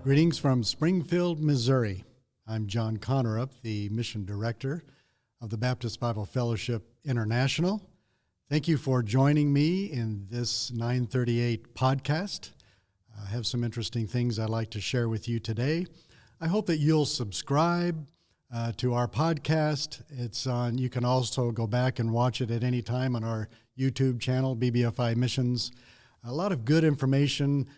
Greetings from Springfield, Missouri. I'm Jon Konnerup, the Mission Director of the Baptist Bible Fellowship International. Thank you for joining me in this 938 podcast. I have some interesting things I'd like to share with you today. I hope that you'll subscribe to our podcast. It's on. You can also go back and watch it at any time on our YouTube channel, BBFI Missions. A lot of good information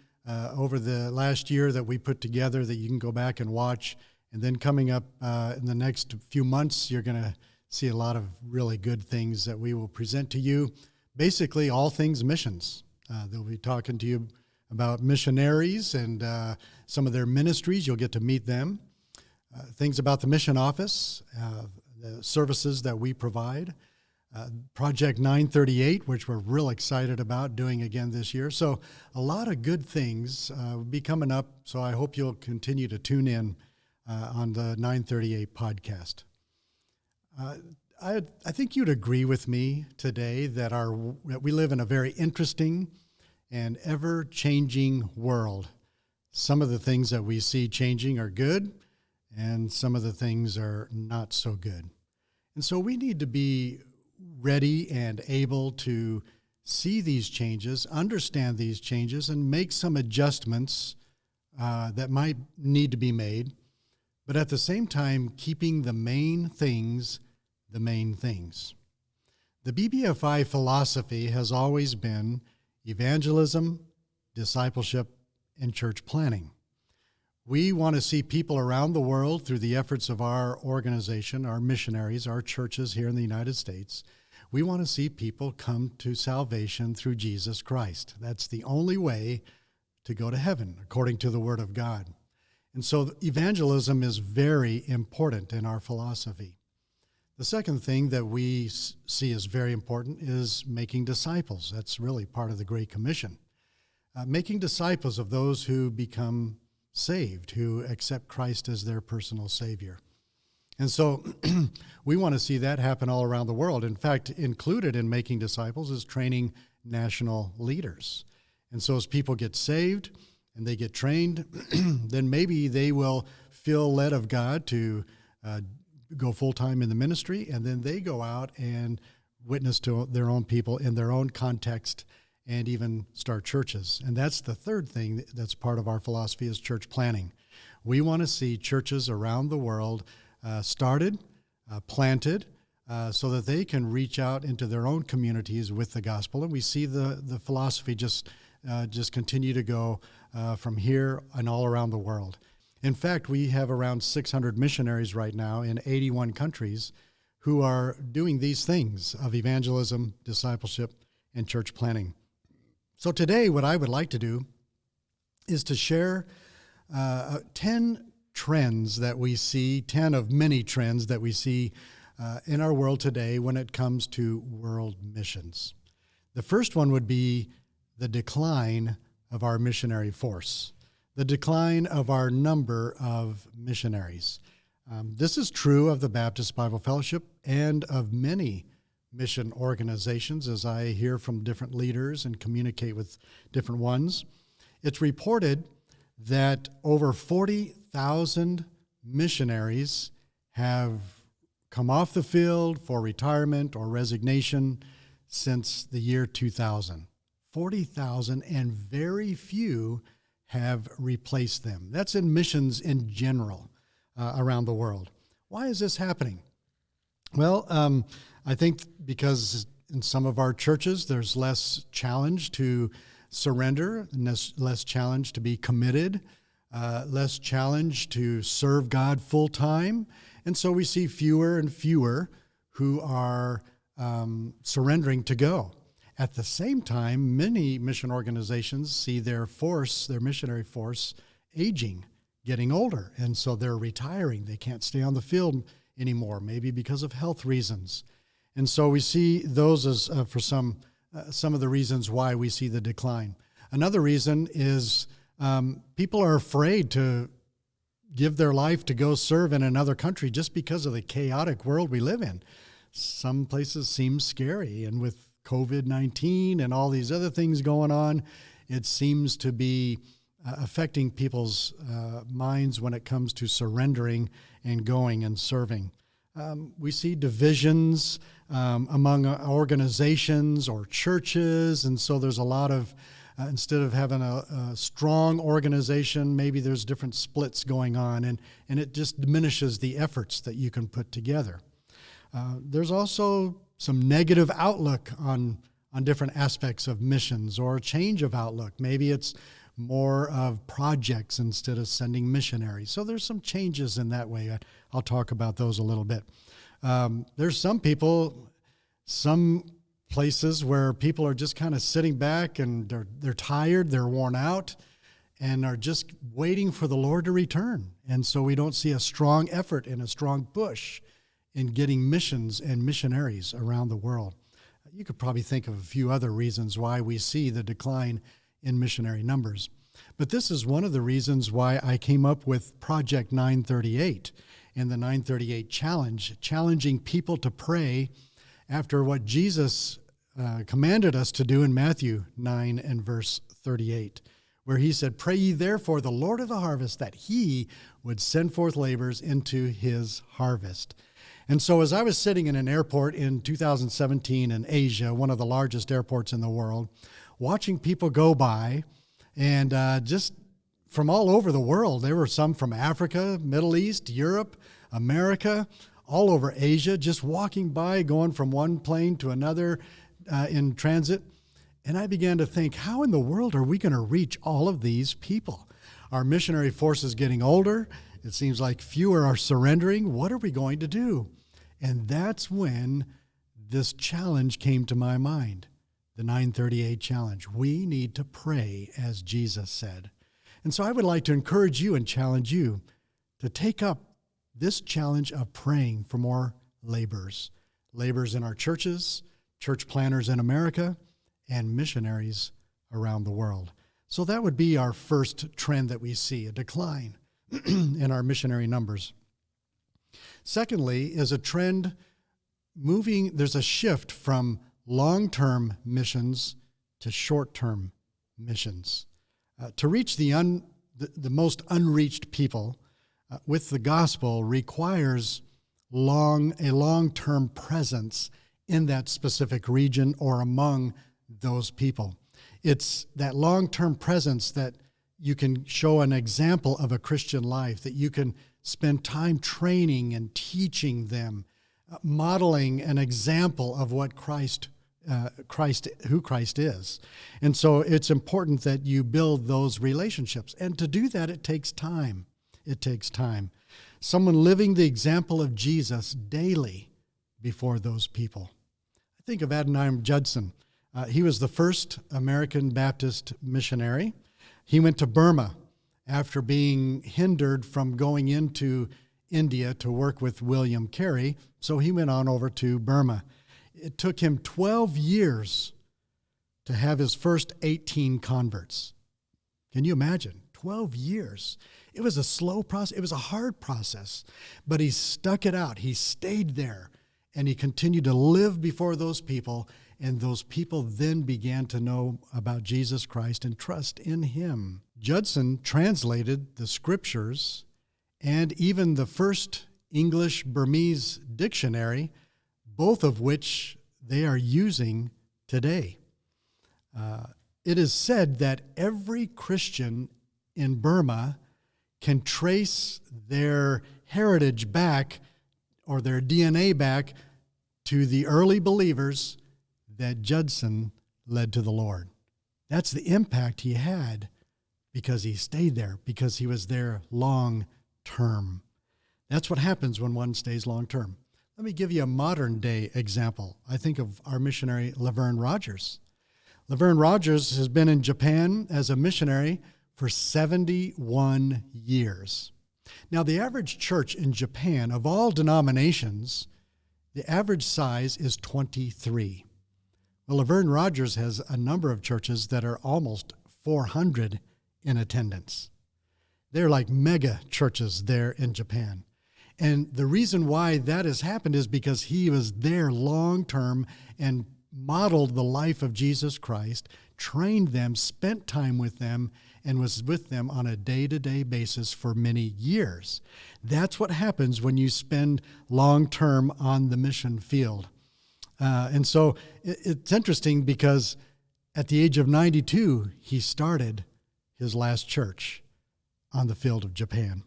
over the last year that we put together that you can go back and watch. And then coming up in the next few months, you're going to see a lot of really good things that we will present to you. Basically, all things missions. They'll be talking to you about missionaries and some of their ministries. You'll get to meet them. Things about the mission office, the services that we provide. Project 938, which we're real excited about doing again this year. So a lot of good things will be coming up, so I hope you'll continue to tune in on the 938 podcast. I think you'd agree with me today that we live in a very interesting and ever-changing world. Some of the things that we see changing are good, and some of the things are not so good. And so we need to be ready and able to see these changes, understand these changes, and make some adjustments that might need to be made, but at the same time, keeping the main things the main things. The BBFI philosophy has always been evangelism, discipleship, and church planning. We want to see people around the world through the efforts of our organization, our missionaries, our churches here in the United States. We want to see people come to salvation through Jesus Christ. That's the only way to go to heaven, according to the Word of God. And so evangelism is very important in our philosophy. The second thing that we see as very important is making disciples. That's really part of the Great Commission. Making disciples of those who become saved, who accept Christ as their personal Savior. And so we want to see that happen all around the world. In fact, included in making disciples is training national leaders. And so as people get saved and they get trained, then maybe they will feel led of God to go full-time in the ministry, and then they go out and witness to their own people in their own context and even start churches. And that's the third thing that's part of our philosophy is church planning. We want to see churches around the world started, planted, so that they can reach out into their own communities with the gospel. And we see the philosophy just continue to go from here and all around the world. In fact, we have around 600 missionaries right now in 81 countries who are doing these things of evangelism, discipleship, and church planning. So today, what I would like to do is to share 10 trends that we see, 10 of many trends that we see in our world today when it comes to world missions. The first one would be the decline of our missionary force, the decline of our number of missionaries. This is true of the Baptist Bible Fellowship and of many mission organizations, as I hear from different leaders and communicate with different ones. It's reported that over 40,000 missionaries have come off the field for retirement or resignation since the year 2000. 40,000, and very few have replaced them. That's in missions in general around the world. Why is this happening? Well, I think because in some of our churches, there's less challenge to surrender, less challenge to be committed, less challenge to serve God full time. And so we see fewer and fewer who are surrendering to go. At the same time, many mission organizations see their missionary force aging, getting older, and so they're retiring. They can't stay on the field anymore, maybe because of health reasons. And so we see those as for some of the reasons why we see the decline. Another reason is people are afraid to give their life to go serve in another country just because of the chaotic world we live in. Some places seem scary, and with COVID-19 and all these other things going on, it seems to be affecting people's minds when it comes to surrendering and going and serving. We see divisions among organizations or churches, and so there's a lot of, instead of having a strong organization, maybe there's different splits going on, and it just diminishes the efforts that you can put together. There's also some negative outlook on different aspects of missions, or a change of outlook. Maybe it's more of projects instead of sending missionaries. So there's some changes in that way. I'll talk about those a little bit. There's some people, some places where people are just kind of sitting back and they're tired, they're worn out, and are just waiting for the Lord to return. And so we don't see a strong effort and a strong push in getting missions and missionaries around the world. You could probably think of a few other reasons why we see the decline in missionary numbers. But this is one of the reasons why I came up with Project 938 and the 938 Challenge, challenging people to pray after what Jesus commanded us to do in Matthew 9 and verse 38, where he said, "Pray ye therefore the Lord of the harvest, that he would send forth laborers into his harvest." And so as I was sitting in an airport in 2017 in Asia, one of the largest airports in the world, watching people go by, and just from all over the world. There were some from Africa, Middle East, Europe, America, all over Asia, just walking by, going from one plane to another in transit. And I began to think, how in the world are we going to reach all of these people? Our missionary force is getting older. It seems like fewer are surrendering. What are we going to do? And that's when this challenge came to my mind, the 938 Challenge. We need to pray as Jesus said. And so I would like to encourage you and challenge you to take up this challenge of praying for more laborers in our churches, church planners in America, and missionaries around the world. So that would be our first trend that we see, a decline in our missionary numbers. Secondly, is a trend there's a shift from long-term missions to short-term missions. To reach the most unreached people with the gospel requires a long-term presence in that specific region or among those people. It's that long-term presence that you can show an example of a Christian life, that you can spend time training and teaching them, modeling an example of what who Christ is. And so it's important that you build those relationships. And to do that, it takes time. It takes time. Someone living the example of Jesus daily before those people. I think of Adoniram Judson. He was the first American Baptist missionary. He went to Burma after being hindered from going into India to work with William Carey, so he went on over to Burma. It took him 12 years to have his first 18 converts. Can you imagine? 12 years. It was a slow process. It was a hard process, but he stuck it out. He stayed there, and he continued to live before those people, and those people then began to know about Jesus Christ and trust in him. Judson translated the scriptures and even the first English-Burmese dictionary, both of which they are using today. It is said that every Christian in Burma can trace their heritage back, or their DNA back, to the early believers that Judson led to the Lord. That's the impact he had because he stayed there, because he was there long term. That's what happens when one stays long term. Let me give you a modern day example. I think of our missionary, Laverne Rogers. Laverne Rogers has been in Japan as a missionary for 71 years. Now, the average church in Japan, of all denominations, the average size is 23. Well, Laverne Rogers has a number of churches that are almost 400 in attendance. They're like mega churches there in Japan. And the reason why that has happened is because he was there long term and modeled the life of Jesus Christ, trained them, spent time with them, and was with them on a day-to-day basis for many years. That's what happens when you spend long-term on the mission field. And so it's interesting because at the age of 92, he started his last church on the field of Japan.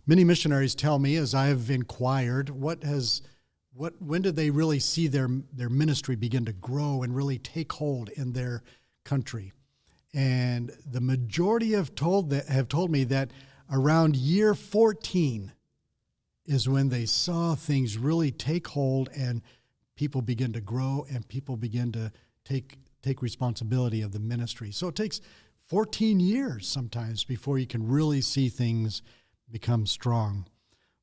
Many missionaries tell me, as I've inquired, when did they really see their ministry begin to grow and really take hold in their country? And the majority have told me that around year 14 is when they saw things really take hold and people begin to grow and people begin to take responsibility of the ministry. So it takes 14 years sometimes before you can really see things become strong.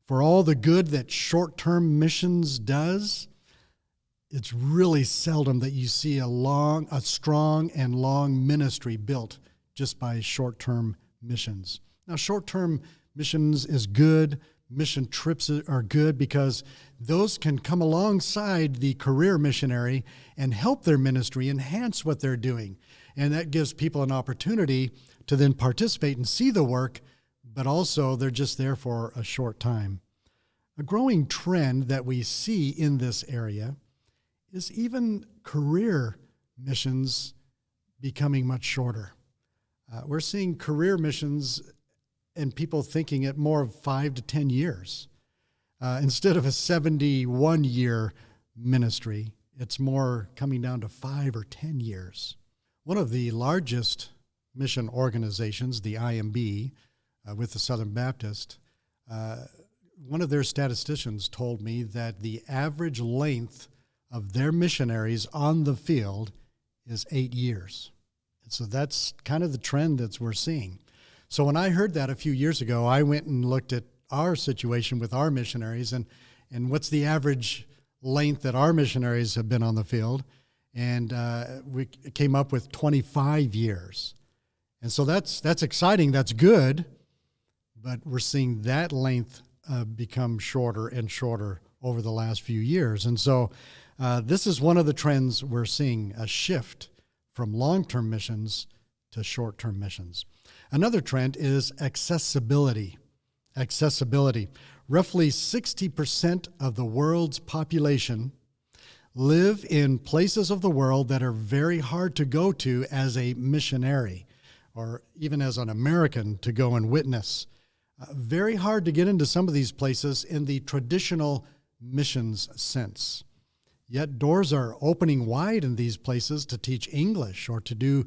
For all the good that short-term missions does, it's really seldom that you see a strong and long ministry built just by short-term missions. Now, short-term missions is good. Mission trips are good because those can come alongside the career missionary and help their ministry enhance what they're doing. And that gives people an opportunity to then participate and see the work, but also they're just there for a short time. A growing trend that we see in this area is even career missions becoming much shorter. We're seeing career missions and people thinking it more of 5 to 10 years. Instead of a 71-year ministry, it's more coming down to 5 or 10 years. One of the largest mission organizations, the IMB, with the Southern Baptist, one of their statisticians told me that the average length of their missionaries on the field is 8 years. And so that's kind of the trend that we're seeing. So when I heard that a few years ago, I went and looked at our situation with our missionaries and what's the average length that our missionaries have been on the field. And we came up with 25 years. And so that's exciting, that's good, but we're seeing that length become shorter and shorter over the last few years. And so this is one of the trends we're seeing, a shift from long-term missions to short-term missions. Another trend is accessibility. Accessibility. Roughly 60% of the world's population live in places of the world that are very hard to go to as a missionary or even as an American to go and witness. Very hard to get into some of these places in the traditional missions sense. Yet doors are opening wide in these places to teach English or to do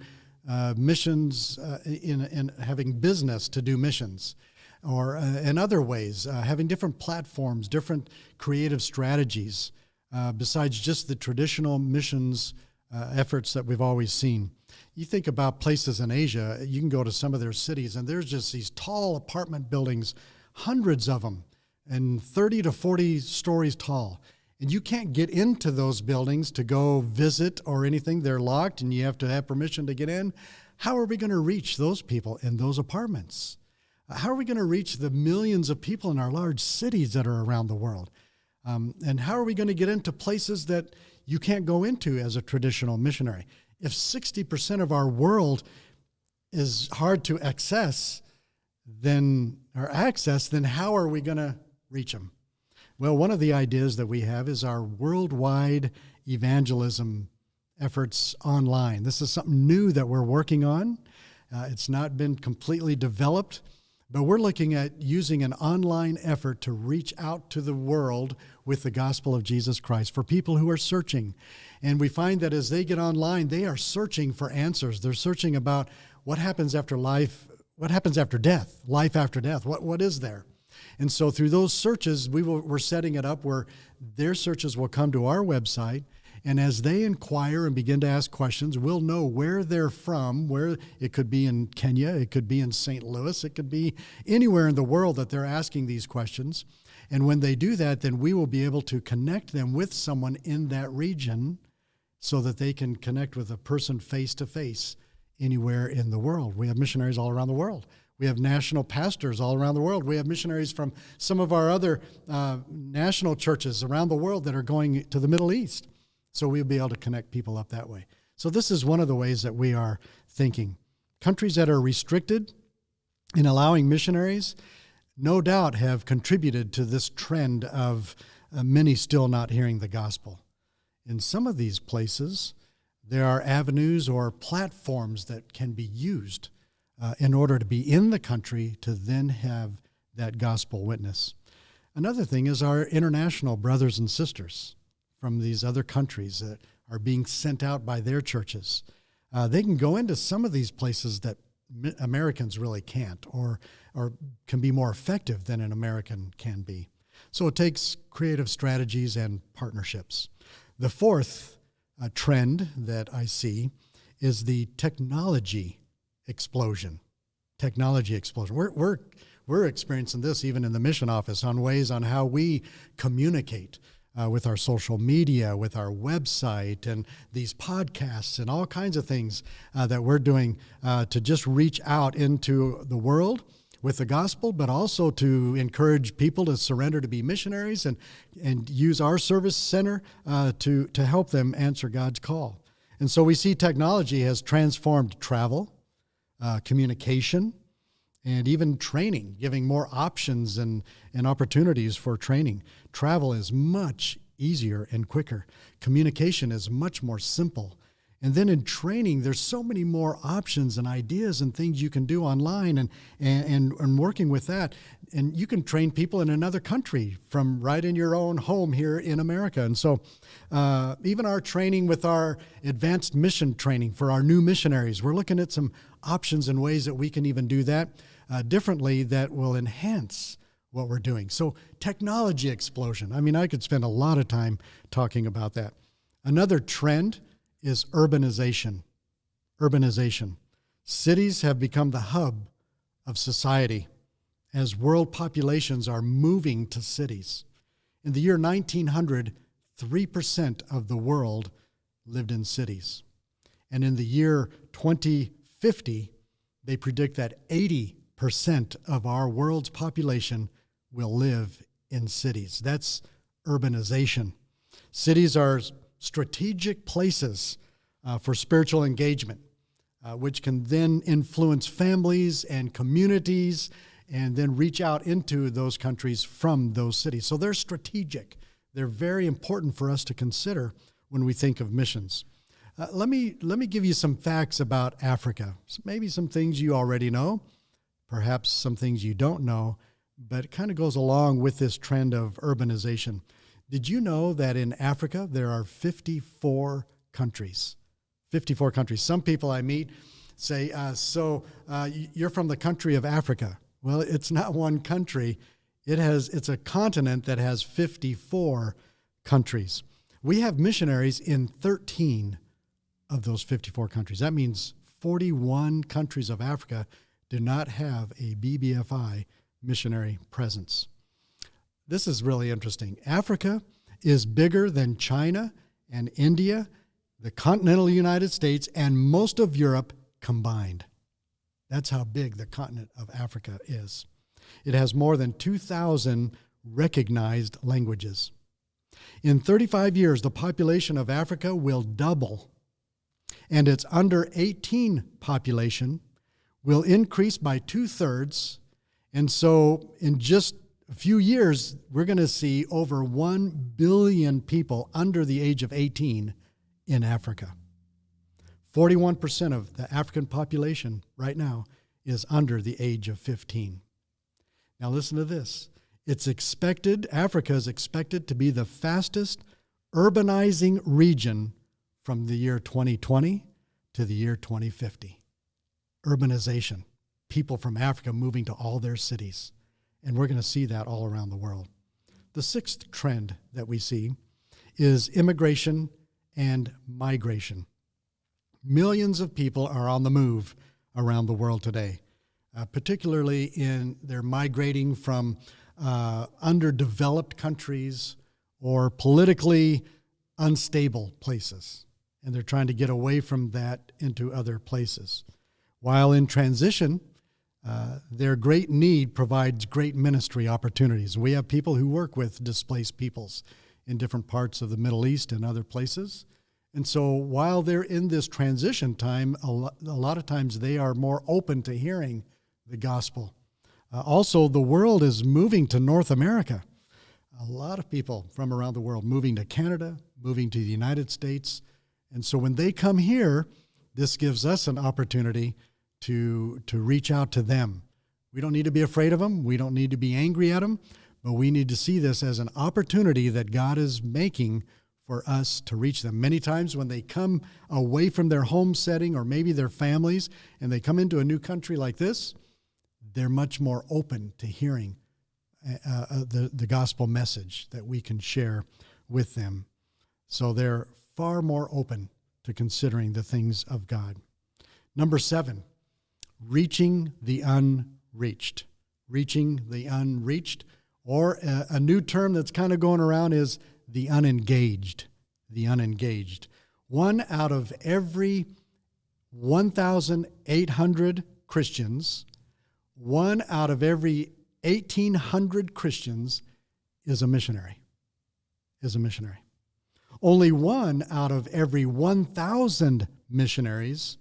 missions in having business to do missions, or in other ways, having different platforms, different creative strategies, besides just the traditional missions efforts that we've always seen. You think about places in Asia, you can go to some of their cities, and there's just these tall apartment buildings, hundreds of them, and 30 to 40 stories tall. And you can't get into those buildings to go visit or anything. They're locked and you have to have permission to get in. How are we going to reach those people in those apartments? How are we going to reach the millions of people in our large cities that are around the world? And how are we going to get into places that you can't go into as a traditional missionary? If 60% of our world is hard to access, then how are we going to reach them? Well, one of the ideas that we have is our worldwide evangelism efforts online. This is something new that we're working on. It's not been completely developed, but we're looking at using an online effort to reach out to the world with the gospel of Jesus Christ for people who are searching. And we find that as they get online, they are searching for answers. They're searching about what happens after life, what happens after death, life after death, what is there? And so through those searches, we're setting it up where their searches will come to our website, and as they inquire and begin to ask questions, we'll know where they're from, where it could be in Kenya, it could be in St. Louis, it could be anywhere in the world that they're asking these questions. And when they do that, then we will be able to connect them with someone in that region so that they can connect with a person face-to-face anywhere in the world. We have missionaries all around the world. We have national pastors all around the world. We have missionaries from some of our other national churches around the world that are going to the Middle East. So we'll be able to connect people up that way. So this is one of the ways that we are thinking. Countries that are restricted in allowing missionaries, no doubt have contributed to this trend of many still not hearing the gospel. In some of these places, there are avenues or platforms that can be used in order to be in the country to then have that gospel witness. Another thing is our international brothers and sisters from these other countries that are being sent out by their churches. They can go into some of these places that Americans really can't, or can be more effective than an American can be. So it takes creative strategies and partnerships. The fourth trend that I see is the technology explosion. Technology explosion. We're experiencing this even in the mission office on ways on how we communicate with our social media, with our website, and these podcasts and all kinds of things that we're doing to just reach out into the world with the gospel, but also to encourage people to surrender to be missionaries and use our service center to help them answer God's call. And so we see technology has transformed travel, communication, and even training, giving more options and opportunities for training. Travel is much easier and quicker. Communication is much more simple. And then in training, there's so many more options and ideas and things you can do online and working with that. And you can train people in another country from right in your own home here in America. And so even our training with our advanced mission training for our new missionaries, we're looking at some options and ways that we can even do that differently that will enhance what we're doing. So technology explosion. I mean, I could spend a lot of time talking about that. Another trend is urbanization. Urbanization. Cities have become the hub of society as world populations are moving to cities. In the year 1900, 3% of the world lived in cities. And in the year 2050, they predict that 80% of our world's population will live in cities. That's urbanization. Cities are strategic places for spiritual engagement, which can then influence families and communities and then reach out into those countries from those cities. So they're strategic. They're very important for us to consider when we think of missions. Let me give you some facts about Africa. Maybe some things you already know, perhaps some things you don't know, but it kind of goes along with this trend of urbanization. Did you know that in Africa there are 54 countries? 54 countries. Some people I meet say, you're from the country of Africa. Well, it's not one country. It's a continent that has 54 countries. We have missionaries in 13 of those 54 countries. That means 41 countries of Africa do not have a BBFI missionary presence. This is really interesting. Africa is bigger than China and India, the continental United States, and most of Europe combined. That's how big the continent of Africa is. It has more than 2,000 recognized languages. In 35 years, the population of Africa will double, and its under 18 population will increase by 2/3. And so in just a few years, we're going to see over 1 billion people under the age of 18 in Africa. 41% of the African population right now is under the age of 15. Now listen to this. Africa is expected to be the fastest urbanizing region from the year 2020 to the year 2050. Urbanization. People from Africa moving to all their cities. And we're going to see that all around the world. The sixth trend that we see is immigration and migration. Millions of people are on the move around the world today, particularly they're migrating from underdeveloped countries or politically unstable places, and they're trying to get away from that into other places. While in transition, their great need provides great ministry opportunities. We have people who work with displaced peoples in different parts of the Middle East and other places. And so while they're in this transition time, a lot of times they are more open to hearing the gospel. Also, the world is moving to North America. A lot of people from around the world moving to Canada, moving to the United States. And so when they come here, this gives us an opportunity to reach out to them. We don't need to be afraid of them. We don't need to be angry at them, but we need to see this as an opportunity that God is making for us to reach them. Many times when they come away from their home setting or maybe their families and they come into a new country like this, they're much more open to hearing the gospel message that we can share with them. So they're far more open to considering the things of God. Number 7, reaching the unreached. Reaching the unreached, or a new term that's kind of going around is the unengaged. The unengaged. 1 out of every 1,800 Christians, 1 out of every 1,800 Christians is a missionary. Only 1 out of every 1,000 missionaries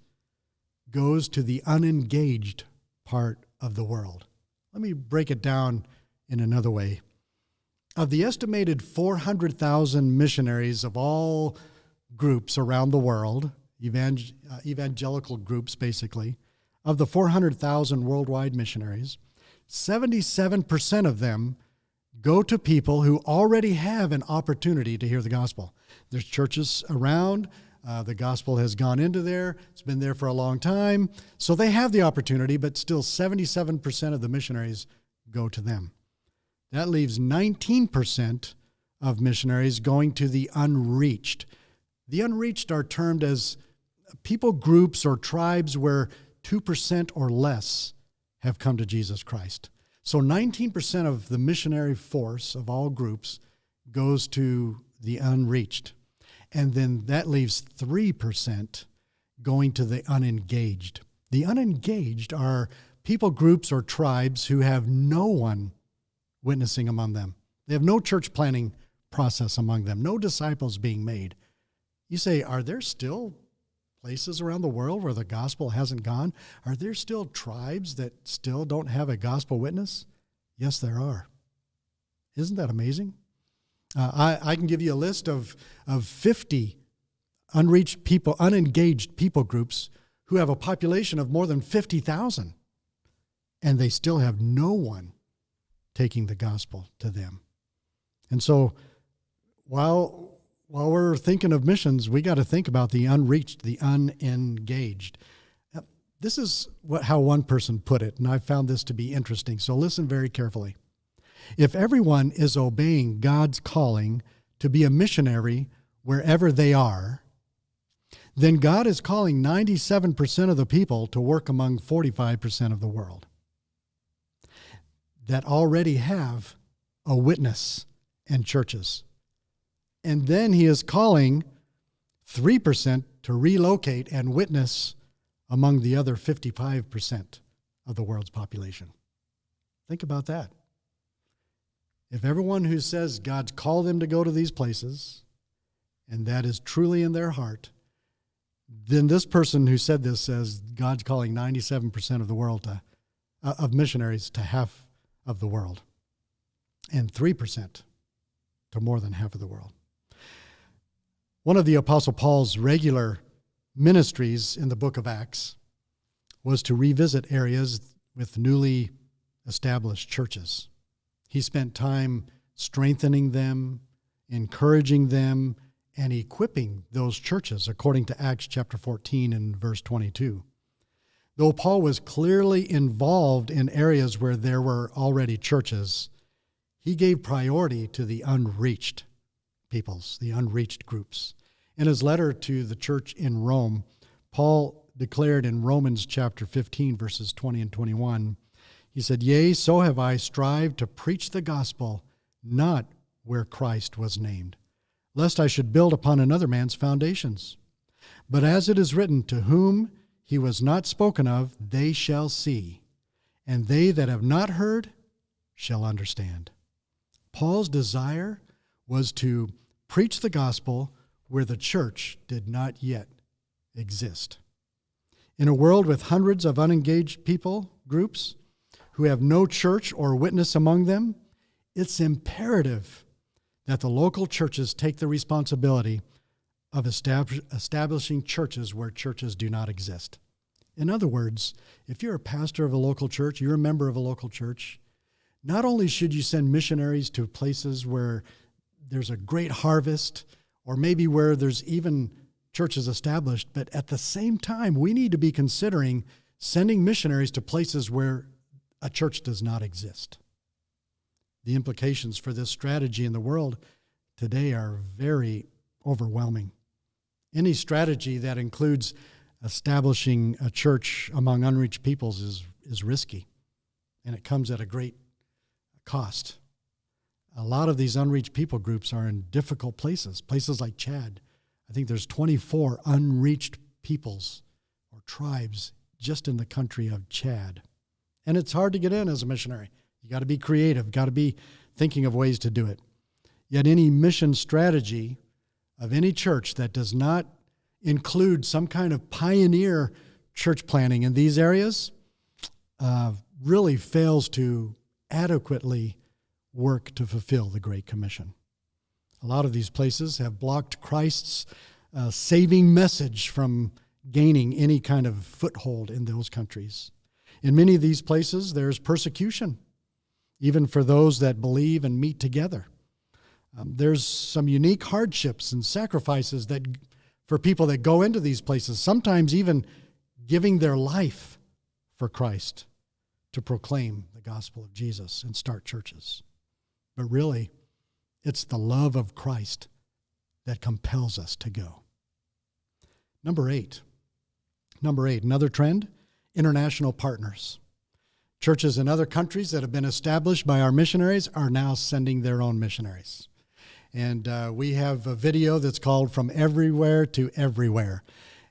goes to the unengaged part of the world. Let me break it down in another way. Of the estimated 400,000 missionaries of all groups around the world, evangelical groups basically, of the 400,000 worldwide missionaries, 77% of them go to people who already have an opportunity to hear the gospel. There's churches around. The gospel has gone into there. It's been there for a long time. So they have the opportunity, but still 77% of the missionaries go to them. That leaves 19% of missionaries going to the unreached. The unreached are termed as people groups or tribes where 2% or less have come to Jesus Christ. So 19% of the missionary force of all groups goes to the unreached. And then that leaves 3% going to the unengaged. The unengaged are people groups or tribes who have no one witnessing among them. They have no church planning process among them, no disciples being made. You say, are there still places around the world where the gospel hasn't gone? Are there still tribes that still don't have a gospel witness? Yes, there are. Isn't that amazing? I can give you a list of 50 unreached people, unengaged people groups who have a population of more than 50,000, and they still have no one taking the gospel to them. And so while we're thinking of missions, we got to think about the unreached, the unengaged. This is how one person put it, and I found this to be interesting. So listen very carefully. If everyone is obeying God's calling to be a missionary wherever they are, then God is calling 97% of the people to work among 45% of the world that already have a witness and churches. And then he is calling 3% to relocate and witness among the other 55% of the world's population. Think about that. If everyone who says God's called them to go to these places, and that is truly in their heart, then this person who said this says God's calling 97% of the world of missionaries to half of the world, and 3% to more than half of the world. One of the Apostle Paul's regular ministries in the book of Acts was to revisit areas with newly established churches. He spent time strengthening them, encouraging them, and equipping those churches, according to Acts chapter 14 and verse 22. Though Paul was clearly involved in areas where there were already churches, he gave priority to the unreached peoples, the unreached groups. In his letter to the church in Rome, Paul declared in Romans chapter 15, verses 20 and 21, he said, "Yea, so have I strived to preach the gospel, not where Christ was named, lest I should build upon another man's foundations. But as it is written, to whom he was not spoken of, they shall see, and they that have not heard shall understand." Paul's desire was to preach the gospel where the church did not yet exist. In a world with hundreds of unengaged people groups who have no church or witness among them, it's imperative that the local churches take the responsibility of establishing churches where churches do not exist. In other words, if you're a pastor of a local church, you're a member of a local church, not only should you send missionaries to places where there's a great harvest, or maybe where there's even churches established, but at the same time, we need to be considering sending missionaries to places where a church does not exist. The implications for this strategy in the world today are very overwhelming. Any strategy that includes establishing a church among unreached peoples is risky, and it comes at a great cost. A lot of these unreached people groups are in difficult places like Chad. I think there's 24 unreached peoples or tribes just in the country of Chad. And it's hard to get in as a missionary. You got to be creative, got to be thinking of ways to do it. Yet any mission strategy of any church that does not include some kind of pioneer church planning in these areas really fails to adequately work to fulfill the Great Commission. A lot of these places have blocked Christ's saving message from gaining any kind of foothold in those countries. In many of these places, there's persecution, even for those that believe and meet together. There's some unique hardships and sacrifices that for people that go into these places, sometimes even giving their life for Christ to proclaim the gospel of Jesus and start churches. But really, it's the love of Christ that compels us to go. Number eight, another trend, international partners. Churches in other countries that have been established by our missionaries are now sending their own missionaries. And we have a video that's called From Everywhere to Everywhere.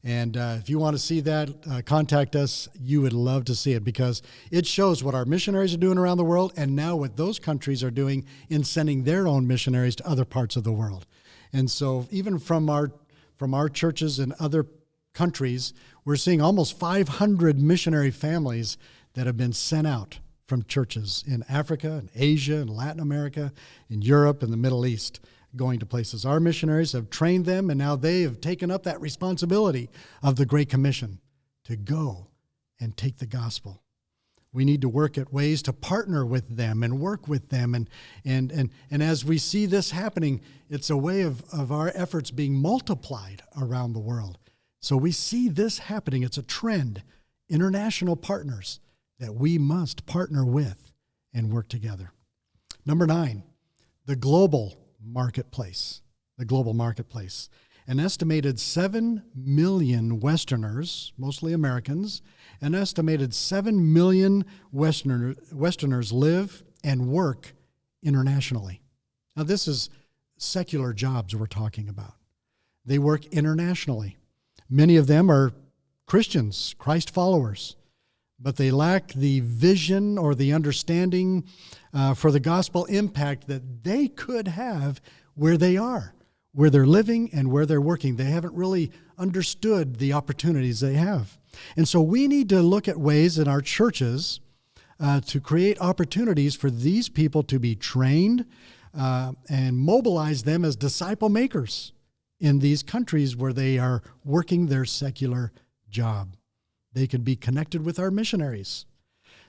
And if you want to see that, contact us. You would love to see it because it shows what our missionaries are doing around the world and now what those countries are doing in sending their own missionaries to other parts of the world. And so even from our churches in other countries, we're seeing almost 500 missionary families that have been sent out from churches in Africa and Asia and Latin America, in Europe and the Middle East, going to places. Our missionaries have trained them, and now they have taken up that responsibility of the Great Commission to go and take the gospel. We need to work at ways to partner with them and work with them. And as we see this happening, it's a way of our efforts being multiplied around the world. So we see this happening. It's a trend, international partners that we must partner with and work together. Number 9, the global marketplace. The global marketplace. An estimated 7 million Westerners, mostly Americans, an estimated 7 million Westerners live and work internationally. Now, this is secular jobs we're talking about. They work internationally. Many of them are Christians, Christ followers, but they lack the vision or the understanding for the gospel impact that they could have where they are, where they're living and where they're working. They haven't really understood the opportunities they have. And so we need to look at ways in our churches to create opportunities for these people to be trained and mobilize them as disciple makers in these countries where they are working their secular job. They could be connected with our missionaries.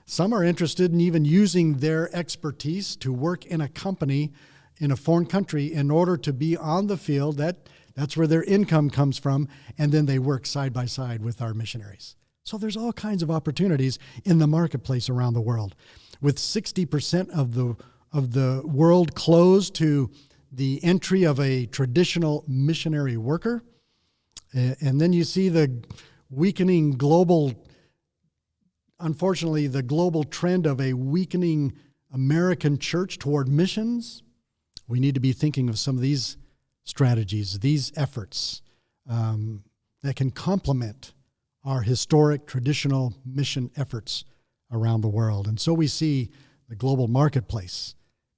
Some are interested in even using their expertise to work in a company in a foreign country in order to be on the field. That's where their income comes from, and then they work side by side with our missionaries. So there's all kinds of opportunities in the marketplace around the world. With 60% of the world closed to the entry of a traditional missionary worker, and then you see the weakening unfortunately, the global trend of a weakening American church toward missions. We need to be thinking of some of these strategies, these efforts that can complement our historic, traditional mission efforts around the world. And so we see the global marketplace,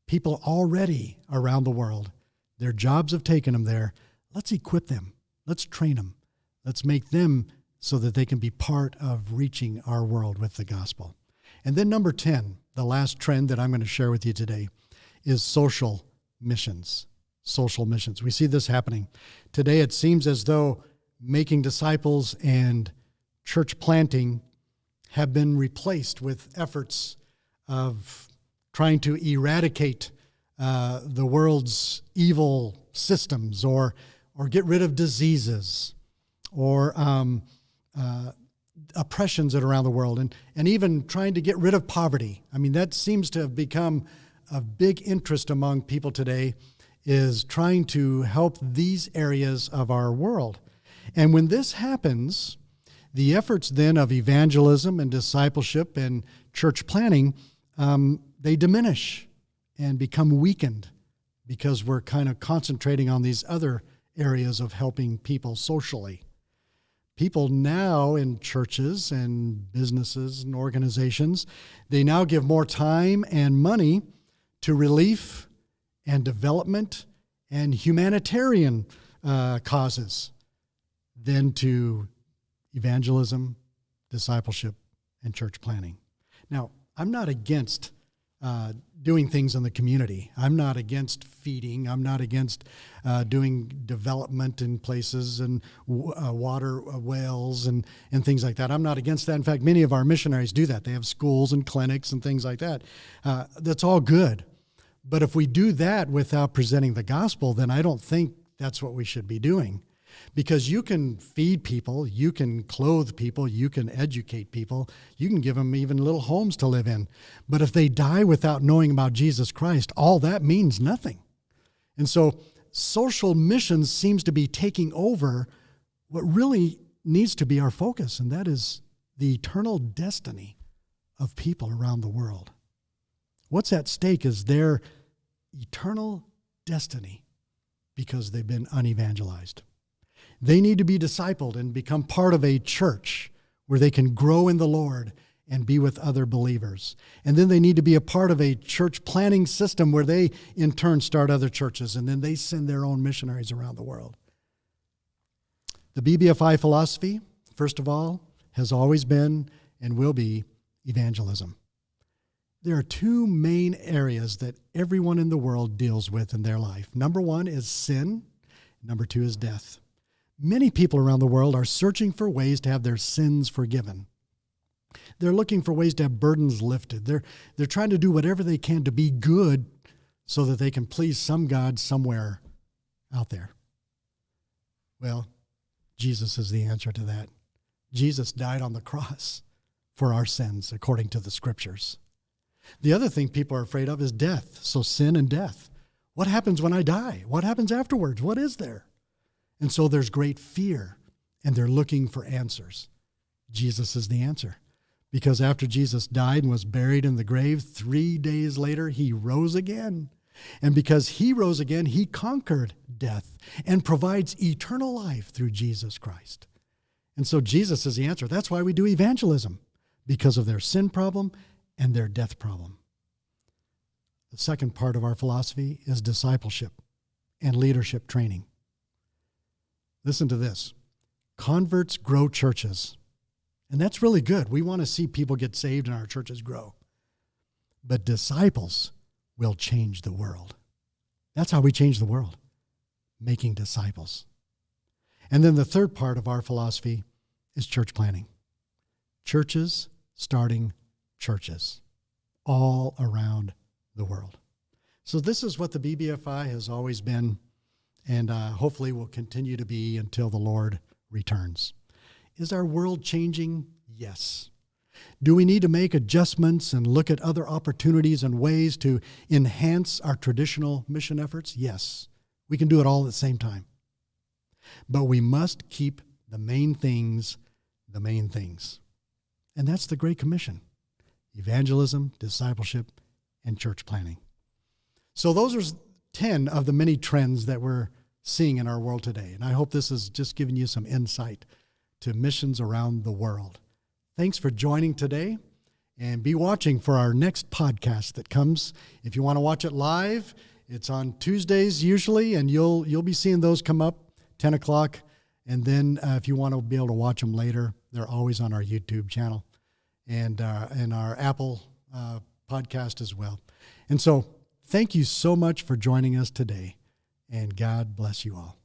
people already around the world Their jobs have taken them there. Let's equip them. Let's train them. Let's make them so that they can be part of reaching our world with the gospel. And then number 10, the last trend that I'm going to share with you today, is social missions. Social missions. We see this happening. Today it seems as though making disciples and church planting have been replaced with efforts of trying to eradicate the world's evil systems or get rid of diseases or oppressions that are around the world and even trying to get rid of poverty. I mean, that seems to have become a big interest among people today, is trying to help these areas of our world. And when this happens, the efforts then of evangelism and discipleship and church planting, they diminish and become weakened because we're kind of concentrating on these other areas of helping people socially. People now in churches and businesses and organizations, they now give more time and money to relief and development and humanitarian causes than to evangelism, discipleship, and church planting. Now, I'm not against doing things in the community. I'm not against feeding. I'm not against doing development in places and water wells and things like that. I'm not against that. In fact, many of our missionaries do that. They have schools and clinics and things like that. That's all good. But if we do that without presenting the gospel, then I don't think that's what we should be doing. Because you can feed people, you can clothe people, you can educate people, you can give them even little homes to live in. But if they die without knowing about Jesus Christ, all that means nothing. And so social missions seems to be taking over what really needs to be our focus, and that is the eternal destiny of people around the world. What's at stake is their eternal destiny because they've been unevangelized. They need to be discipled and become part of a church where they can grow in the Lord and be with other believers. And then they need to be a part of a church planning system where they, in turn, start other churches, and then they send their own missionaries around the world. The BBFI philosophy, first of all, has always been and will be evangelism. There are two main areas that everyone in the world deals with in their life. Number one is sin. Number two is death. Many people around the world are searching for ways to have their sins forgiven. They're looking for ways to have burdens lifted. They're trying to do whatever they can to be good so that they can please some God somewhere out there. Well, Jesus is the answer to that. Jesus died on the cross for our sins, according to the Scriptures. The other thing people are afraid of is death. So sin and death. What happens when I die? What happens afterwards? What is there? And so there's great fear, and they're looking for answers. Jesus is the answer. Because after Jesus died and was buried in the grave, 3 days later, he rose again. And because he rose again, he conquered death and provides eternal life through Jesus Christ. And so Jesus is the answer. That's why we do evangelism, because of their sin problem and their death problem. The second part of our philosophy is discipleship and leadership training. Listen to this. Converts grow churches. And that's really good. We want to see people get saved and our churches grow. But disciples will change the world. That's how we change the world, making disciples. And then the third part of our philosophy is church planning. Churches starting churches all around the world. So this is what the BBFI has always been, and hopefully will continue to be until the Lord returns. Is our world changing? Yes. Do we need to make adjustments and look at other opportunities and ways to enhance our traditional mission efforts? Yes. We can do it all at the same time. But we must keep the main things the main things. And that's the Great Commission: evangelism, discipleship, and church planning. So those are 10 of the many trends that we're seeing in our world today. And I hope this has just given you some insight to missions around the world. Thanks for joining today, and be watching for our next podcast that comes. If you want to watch it live, It's on Tuesdays usually, and you'll be seeing those come up 10 o'clock. And then if you want to be able to watch them later, they're always on our YouTube channel and our Apple podcast as well. And so thank you so much for joining us today, and God bless you all.